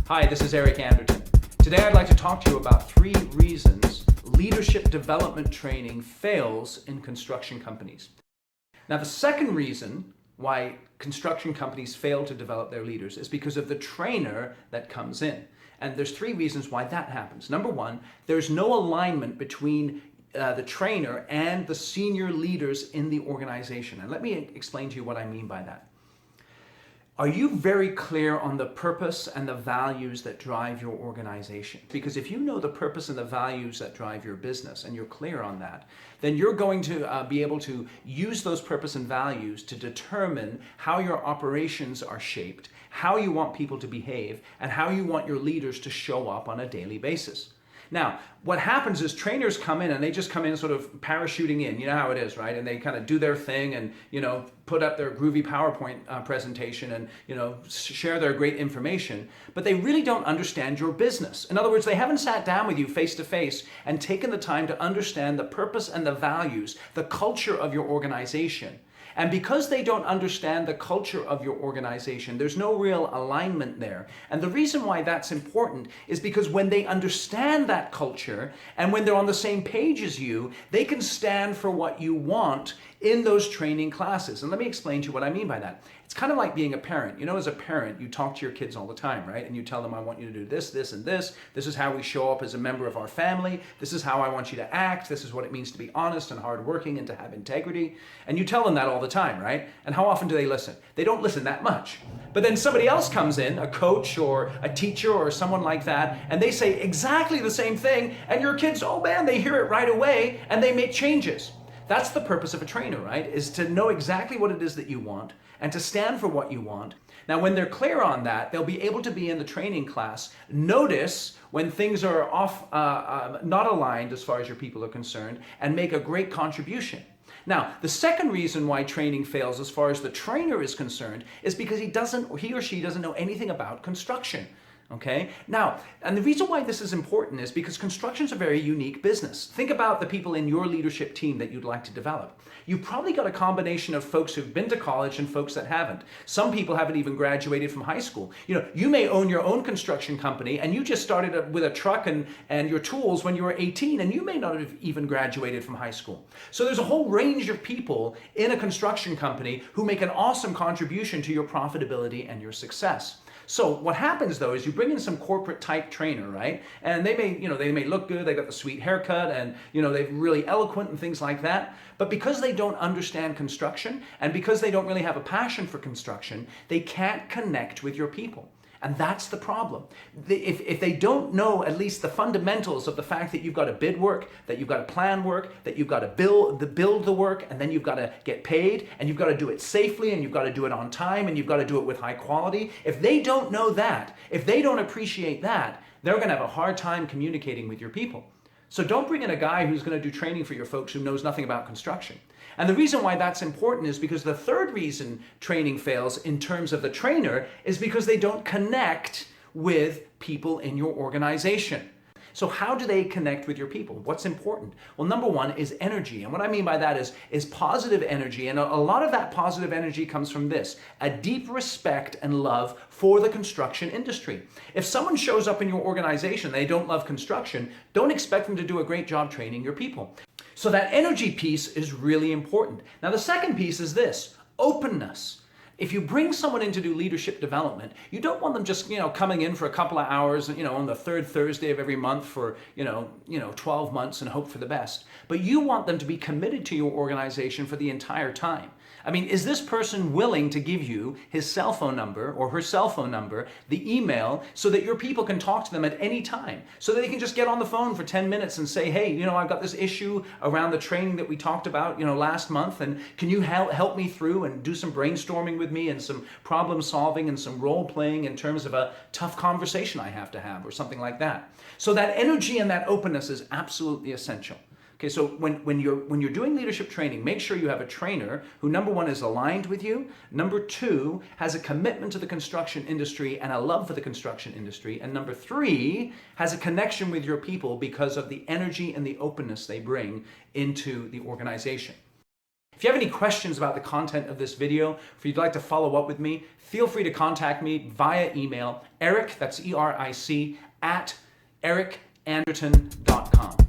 Hi, this is Anderton. Today I'd like to talk to you about 3 reasons leadership development training fails in construction companies. Now, the second reason why construction companies fail to develop their leaders is because of the trainer that comes in. And there's 3 reasons why that happens. Number 1, there's no alignment between the trainer and the senior leaders in the organization. And let me explain to you what I mean by that. Are you very clear on the purpose and the values that drive your organization? Because if you know the purpose and the values that drive your business and you're clear on that, then you're going to be able to use those purpose and values to determine how your operations are shaped, how you want people to behave, and how you want your leaders to show up on a daily basis. Now, what happens is trainers come in and they just come in sort of parachuting in. You know how it is, right? And they kind of do their thing and, put up their groovy PowerPoint presentation and, share their great information. But they really don't understand your business. In other words, they haven't sat down with you face to face and taken the time to understand the purpose and the values, the culture of your organization. And because they don't understand the culture of your organization, there's no real alignment there. And the reason why that's important is because when they understand that culture and when they're on the same page as you, they can stand for what you want in those training classes. And let me explain to you what I mean by that. It's kind of like being a parent. As a parent, you talk to your kids all the time, right? And you tell them, I want you to do this, this, and this. This is how we show up as a member of our family. This is how I want you to act. This is what it means to be honest and hardworking and to have integrity. And you tell them that all the time, right? And how often do they listen? They don't listen that much. But then somebody else comes in, a coach or a teacher or someone like that, and they say exactly the same thing, and your kids, oh man, they hear it right away, and they make changes. That's the purpose of a trainer, right? Is to know exactly what it is that you want and to stand for what you want. Now, when they're clear on that, they'll be able to be in the training class, notice when things are off, not aligned as far as your people are concerned, and make a great contribution. Now, the second reason why training fails as far as the trainer is concerned is because he or she doesn't know anything about construction. Okay? Now, and the reason why this is important is because construction is a very unique business. Think about the people in your leadership team that you'd like to develop. You've probably got a combination of folks who've been to college and folks that haven't. Some people haven't even graduated from high school. You may own your own construction company and you just started with a truck and your tools when you were 18 and you may not have even graduated from high school. So there's a whole range of people in a construction company who make an awesome contribution to your profitability and your success. So what happens though is you bring in some corporate type trainer, right? And they may look good, they got the sweet haircut and they're really eloquent and things like that. But because they don't understand construction and because they don't really have a passion for construction, they can't connect with your people. And that's the problem. If they don't know at least the fundamentals of the fact that you've got to bid work, that you've got to plan work, that you've got to build the work, and then you've got to get paid, and you've got to do it safely, and you've got to do it on time, and you've got to do it with high quality. If they don't know that, if they don't appreciate that, they're going to have a hard time communicating with your people. So don't bring in a guy who's going to do training for your folks who knows nothing about construction. And the reason why that's important is because the third reason training fails in terms of the trainer is because they don't connect with people in your organization. So how do they connect with your people? What's important? Well, number 1 is energy. And what I mean by that is positive energy. And a lot of that positive energy comes from this, a deep respect and love for the construction industry. If someone shows up in your organization, they don't love construction, don't expect them to do a great job training your people. So that energy piece is really important. Now, the second piece is this, openness. If you bring someone in to do leadership development, you don't want them just, coming in for a couple of hours, on the 3rd Thursday of every month for, 12 months and hope for the best. But you want them to be committed to your organization for the entire time. I mean, is this person willing to give you his cell phone number or her cell phone number, the email, so that your people can talk to them at any time, so that they can just get on the phone for 10 minutes and say, hey, I've got this issue around the training that we talked about, last month, and can you help me through and do some brainstorming with me and some problem solving and some role playing in terms of a tough conversation I have to have or something like that. So that energy and that openness is absolutely essential. Okay, so when you're doing leadership training, make sure you have a trainer who, number 1, is aligned with you, number 2, has a commitment to the construction industry and a love for the construction industry, and number 3, has a connection with your people because of the energy and the openness they bring into the organization. If you have any questions about the content of this video, if you'd like to follow up with me, feel free to contact me via email, Eric, that's ERIC, at ericanderton.com.